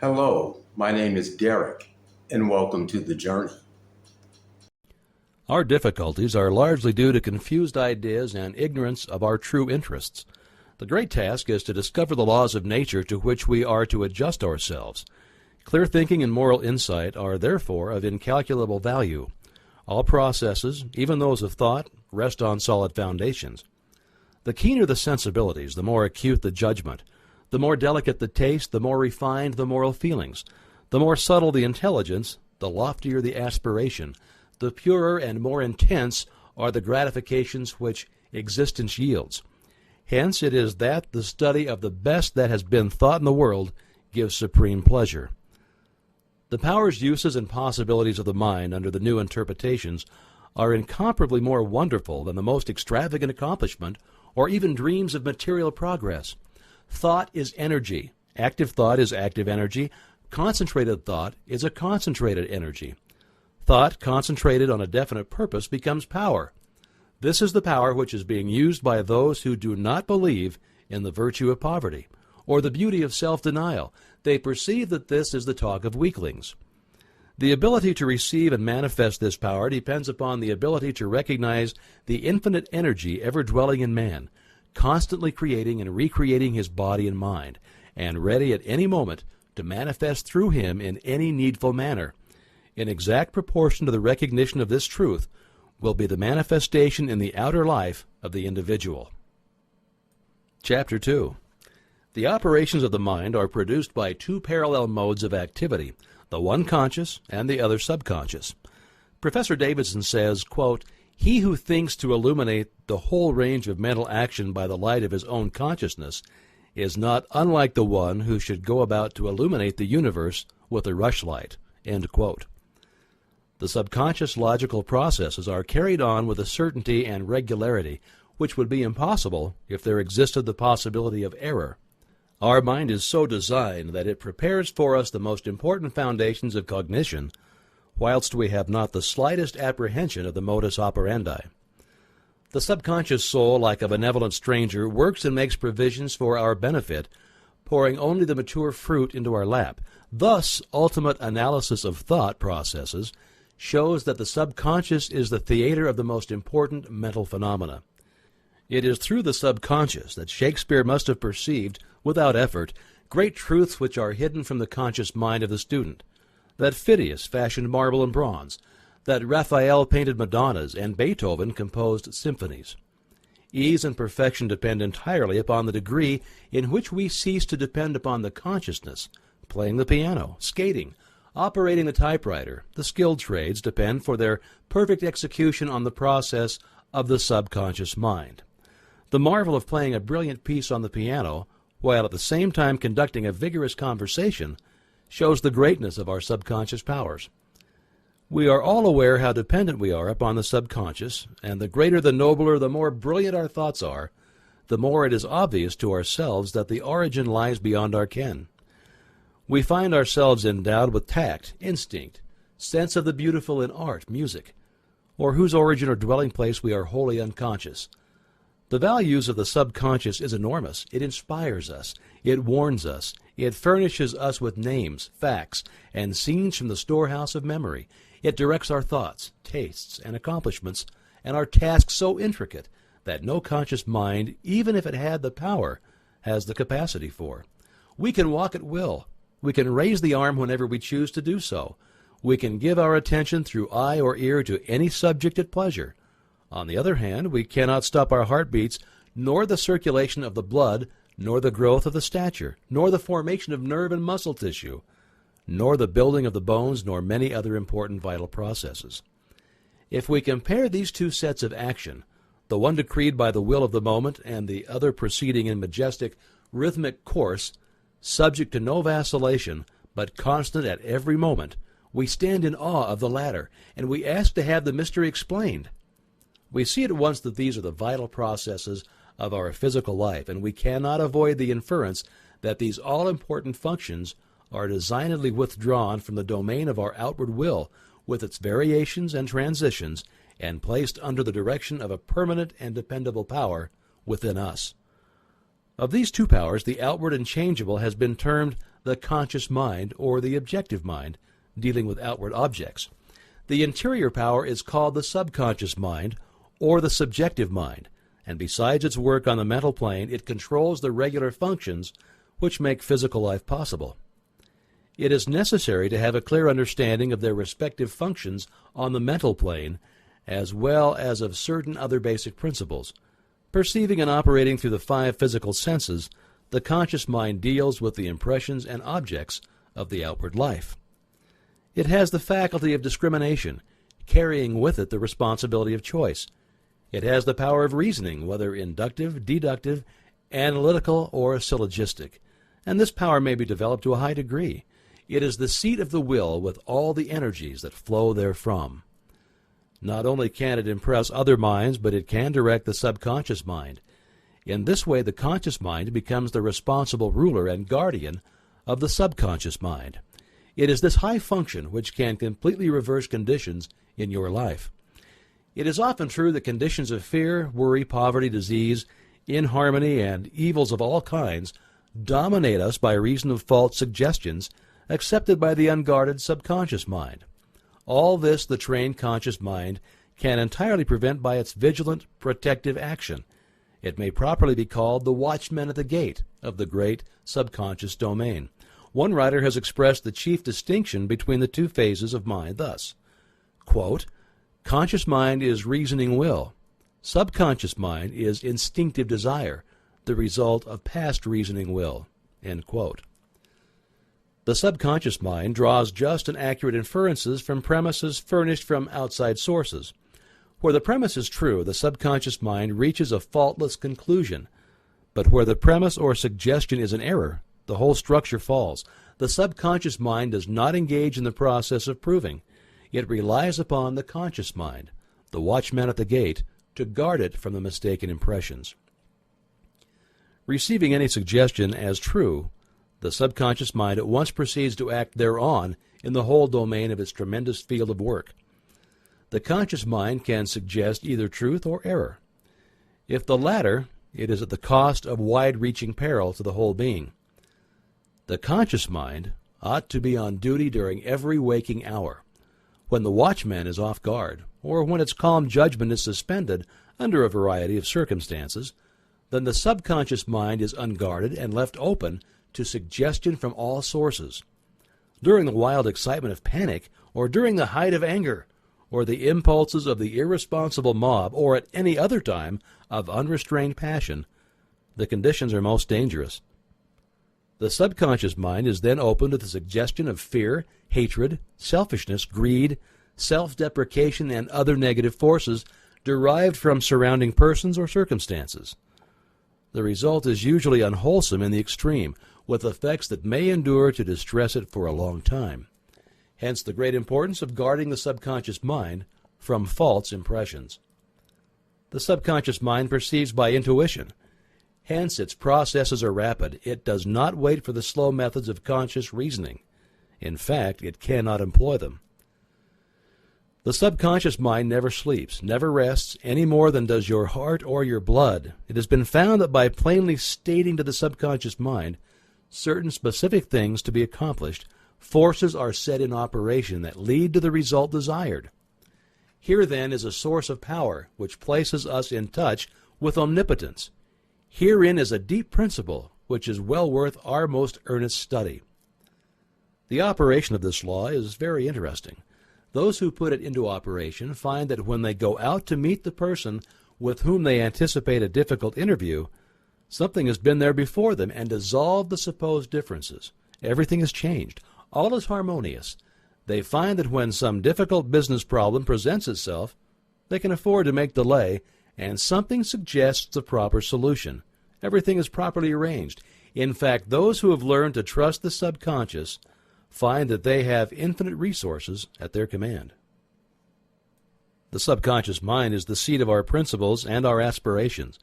Hello, my name is Derek, and welcome to The Journey. Our difficulties are largely due to confused ideas and ignorance of our true interests. The great task is to discover the laws of nature to which we are to adjust ourselves. Clear thinking and moral insight are therefore of incalculable value. All processes, even those of thought, rest on solid foundations. The keener the sensibilities, the more acute the judgment. The more delicate the taste, the more refined the moral feelings. The more subtle the intelligence, the loftier the aspiration. The purer and more intense are the gratifications which existence yields. Hence it is that the study of the best that has been thought in the world gives supreme pleasure. The powers, uses, and possibilities of the mind under the new interpretations are incomparably more wonderful than the most extravagant accomplishment or even dreams of material progress. Thought is energy. Active thought is active energy. Concentrated thought is a concentrated energy. Thought concentrated on a definite purpose becomes power. This is the power which is being used by those who do not believe in the virtue of poverty or the beauty of self-denial. They perceive that this is the talk of weaklings. The ability to receive and manifest this power depends upon the ability to recognize the infinite energy ever dwelling in man, constantly creating and recreating his body and mind, and ready at any moment to manifest through him in any needful manner. In exact proportion to the recognition of this truth will be the manifestation in the outer life of the individual. Chapter 2. The operations of the mind are produced by two parallel modes of activity, the one conscious and the other subconscious. Professor Davidson says, quote, "He who thinks to illuminate the whole range of mental action by the light of his own consciousness is not unlike the one who should go about to illuminate the universe with a rushlight." End quote. The subconscious logical processes are carried on with a certainty and regularity which would be impossible if there existed the possibility of error. Our mind is so designed that it prepares for us the most important foundations of cognition, whilst we have not the slightest apprehension of the modus operandi. The subconscious soul, like a benevolent stranger, works and makes provisions for our benefit, pouring only the mature fruit into our lap. Thus, ultimate analysis of thought processes shows that the subconscious is the theater of the most important mental phenomena. It is through the subconscious that Shakespeare must have perceived, without effort, great truths which are hidden from the conscious mind of the student, that Phidias fashioned marble and bronze, that Raphael painted Madonnas, and Beethoven composed symphonies. Ease and perfection depend entirely upon the degree in which we cease to depend upon the consciousness. Playing the piano, skating, operating the typewriter, the skilled trades depend for their perfect execution on the process of the subconscious mind. The marvel of playing a brilliant piece on the piano, while at the same time conducting a vigorous conversation, shows the greatness of our subconscious powers. We are all aware how dependent we are upon the subconscious, and the greater, the nobler, the more brilliant our thoughts are, the more it is obvious to ourselves that the origin lies beyond our ken. We find ourselves endowed with tact, instinct, sense of the beautiful in art, music, or whose origin or dwelling place we are wholly unconscious. The values of the subconscious is enormous. It inspires us. It warns us. It furnishes us with names, facts, and scenes from the storehouse of memory. It directs our thoughts, tastes, and accomplishments, and our tasks so intricate that no conscious mind, even if it had the power, has the capacity for. We can walk at will. We can raise the arm whenever we choose to do so. We can give our attention through eye or ear to any subject at pleasure. On the other hand, we cannot stop our heartbeats, nor the circulation of the blood, nor the growth of the stature, nor the formation of nerve and muscle tissue, nor the building of the bones, nor many other important vital processes. If we compare these two sets of action, the one decreed by the will of the moment and the other proceeding in majestic, rhythmic course, subject to no vacillation, but constant at every moment, we stand in awe of the latter, and we ask to have the mystery explained. We see at once that these are the vital processes of our physical life, and we cannot avoid the inference that these all-important functions are designedly withdrawn from the domain of our outward will, with its variations and transitions, and placed under the direction of a permanent and dependable power within us. Of these two powers, the outward and changeable has been termed the conscious mind or the objective mind, dealing with outward objects. The interior power is called the subconscious mind or the subjective mind, and besides its work on the mental plane, it controls the regular functions which make physical life possible. It is necessary to have a clear understanding of their respective functions on the mental plane, as well as of certain other basic principles. Perceiving and operating through the 5 physical senses, the conscious mind deals with the impressions and objects of the outward life. It has the faculty of discrimination, carrying with it the responsibility of choice. It has the power of reasoning, whether inductive, deductive, analytical, or syllogistic, and this power may be developed to a high degree. It is the seat of the will with all the energies that flow therefrom. Not only can it impress other minds, but it can direct the subconscious mind. In this way, the conscious mind becomes the responsible ruler and guardian of the subconscious mind. It is this high function which can completely reverse conditions in your life. It is often true that conditions of fear, worry, poverty, disease, inharmony, and evils of all kinds dominate us by reason of false suggestions accepted by the unguarded subconscious mind. All this the trained conscious mind can entirely prevent by its vigilant, protective action. It may properly be called the watchman at the gate of the great subconscious domain. One writer has expressed the chief distinction between the 2 phases of mind thus, quote, "Conscious mind is reasoning will. Subconscious mind is instinctive desire, the result of past reasoning will." End quote. The subconscious mind draws just and accurate inferences from premises furnished from outside sources. Where the premise is true, the subconscious mind reaches a faultless conclusion. But where the premise or suggestion is an error, the whole structure falls. The subconscious mind does not engage in the process of proving. It relies upon the conscious mind, the watchman at the gate, to guard it from the mistaken impressions. Receiving any suggestion as true, the subconscious mind at once proceeds to act thereon in the whole domain of its tremendous field of work. The conscious mind can suggest either truth or error. If the latter, it is at the cost of wide-reaching peril to the whole being. The conscious mind ought to be on duty during every waking hour. When the watchman is off guard, or when its calm judgment is suspended under a variety of circumstances, then the subconscious mind is unguarded and left open to suggestion from all sources. During the wild excitement of panic, or during the height of anger, or the impulses of the irresponsible mob, or at any other time of unrestrained passion, the conditions are most dangerous. The subconscious mind is then open to the suggestion of fear, hatred, selfishness, greed, self-deprecation, and other negative forces derived from surrounding persons or circumstances. The result is usually unwholesome in the extreme, with effects that may endure to distress it for a long time. Hence the great importance of guarding the subconscious mind from false impressions. The subconscious mind perceives by intuition. Hence its processes are rapid. It does not wait for the slow methods of conscious reasoning. In fact, it cannot employ them. The subconscious mind never sleeps, never rests, any more than does your heart or your blood. It has been found that by plainly stating to the subconscious mind certain specific things to be accomplished, forces are set in operation that lead to the result desired. Here, then, is a source of power which places us in touch with omnipotence. Herein is a deep principle which is well worth our most earnest study. The operation of this law is very interesting. Those who put it into operation find that when they go out to meet the person with whom they anticipate a difficult interview, something has been there before them and dissolved the supposed differences. Everything is changed. All is harmonious. They find that when some difficult business problem presents itself, they can afford to make delay, and something suggests the proper solution. Everything is properly arranged. In fact, those who have learned to trust the subconscious find that they have infinite resources at their command. The subconscious mind is the seat of our principles and our aspirations.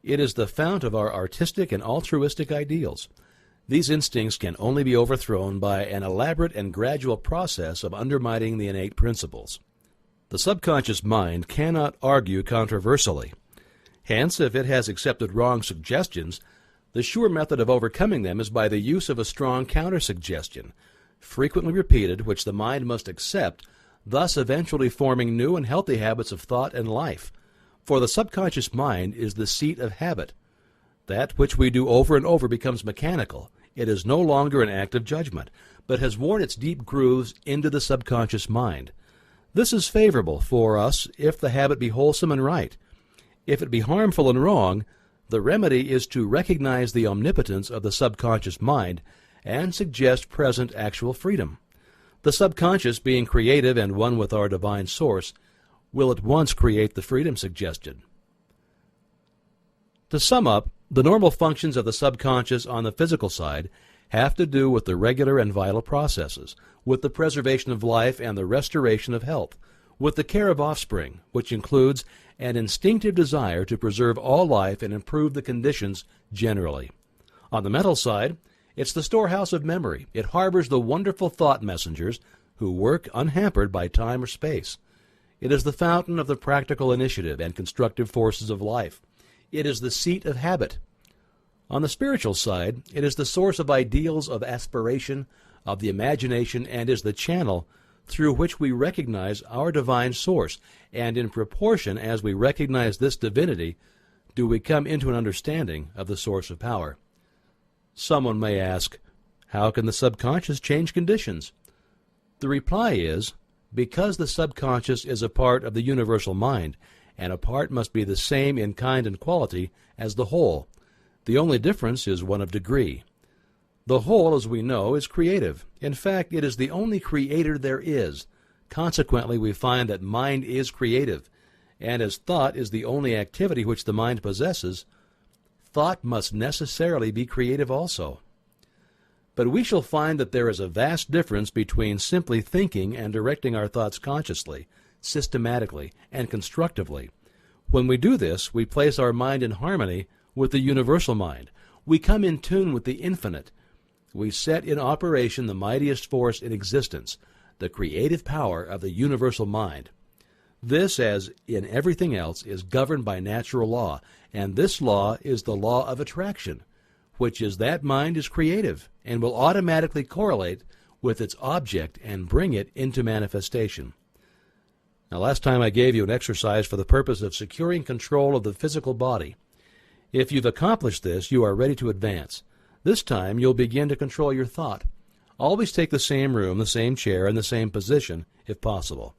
It is the fount of our artistic and altruistic ideals. These instincts can only be overthrown by an elaborate and gradual process of undermining the innate principles. The subconscious mind cannot argue controversially. Hence, if it has accepted wrong suggestions, The sure method of overcoming them is by the use of a strong countersuggestion, frequently repeated, which the mind must accept, thus eventually forming new and healthy habits of thought and life. For the subconscious mind is the seat of habit. That which we do over and over becomes mechanical. It is no longer an act of judgment, but has worn its deep grooves into the subconscious mind. This is favorable for us if the habit be wholesome and right. If it be harmful and wrong, the remedy is to recognize the omnipotence of the subconscious mind and suggest present actual freedom. The subconscious, being creative and one with our divine source, will at once create the freedom suggested. To sum up, the normal functions of the subconscious on the physical side have to do with the regular and vital processes, with the preservation of life and the restoration of health, with the care of offspring, which includes an instinctive desire to preserve all life and improve the conditions generally. On the mental side, it's the storehouse of memory. It harbors the wonderful thought messengers who work unhampered by time or space. It is the fountain of the practical initiative and constructive forces of life. It is the seat of habit. On the spiritual side, it is the source of ideals of aspiration, of the imagination, and is the channel through which we recognize our divine source, and in proportion as we recognize this divinity, do we come into an understanding of the source of power. Someone may ask, how can the subconscious change conditions? The reply is, because the subconscious is a part of the universal mind, and a part must be the same in kind and quality as the whole. The only difference is one of degree. The whole, as we know, is creative. In fact, it is the only creator there is. Consequently, we find that mind is creative, and as thought is the only activity which the mind possesses, thought must necessarily be creative also. But we shall find that there is a vast difference between simply thinking and directing our thoughts consciously, systematically, and constructively. When we do this, we place our mind in harmony with the universal mind. We come in tune with the infinite. We set in operation the mightiest force in existence, the creative power of the universal mind. This, as in everything else, is governed by natural law, and this law is the law of attraction, which is that mind is creative and will automatically correlate with its object and bring it into manifestation. Now, last time I gave you an exercise for the purpose of securing control of the physical body. If you've accomplished this, you are ready to advance. This time, you'll begin to control your thought. Always take the same room, the same chair, and the same position, if possible.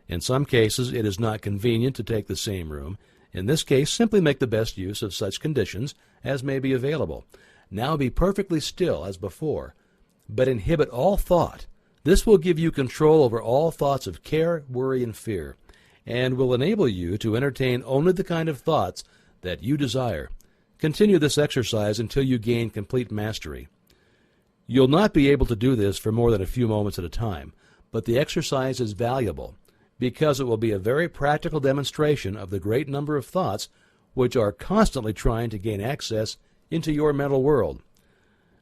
In some cases, it is not convenient to take the same room. In this case, simply make the best use of such conditions as may be available. Now be perfectly still as before, but inhibit all thought. This will give you control over all thoughts of care, worry, and fear, and will enable you to entertain only the kind of thoughts that you desire. Continue this exercise until you gain complete mastery. You'll not be able to do this for more than a few moments at a time, but the exercise is valuable because it will be a very practical demonstration of the great number of thoughts which are constantly trying to gain access into your mental world.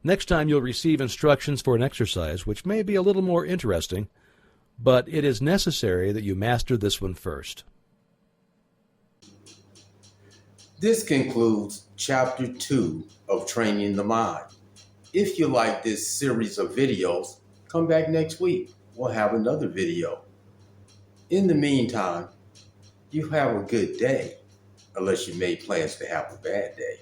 Next time you'll receive instructions for an exercise which may be a little more interesting, but it is necessary that you master this one first. This concludes Chapter 2 of Training the Mind. If you like this series of videos, come back next week. We'll have another video. In the meantime, you have a good day, unless you made plans to have a bad day.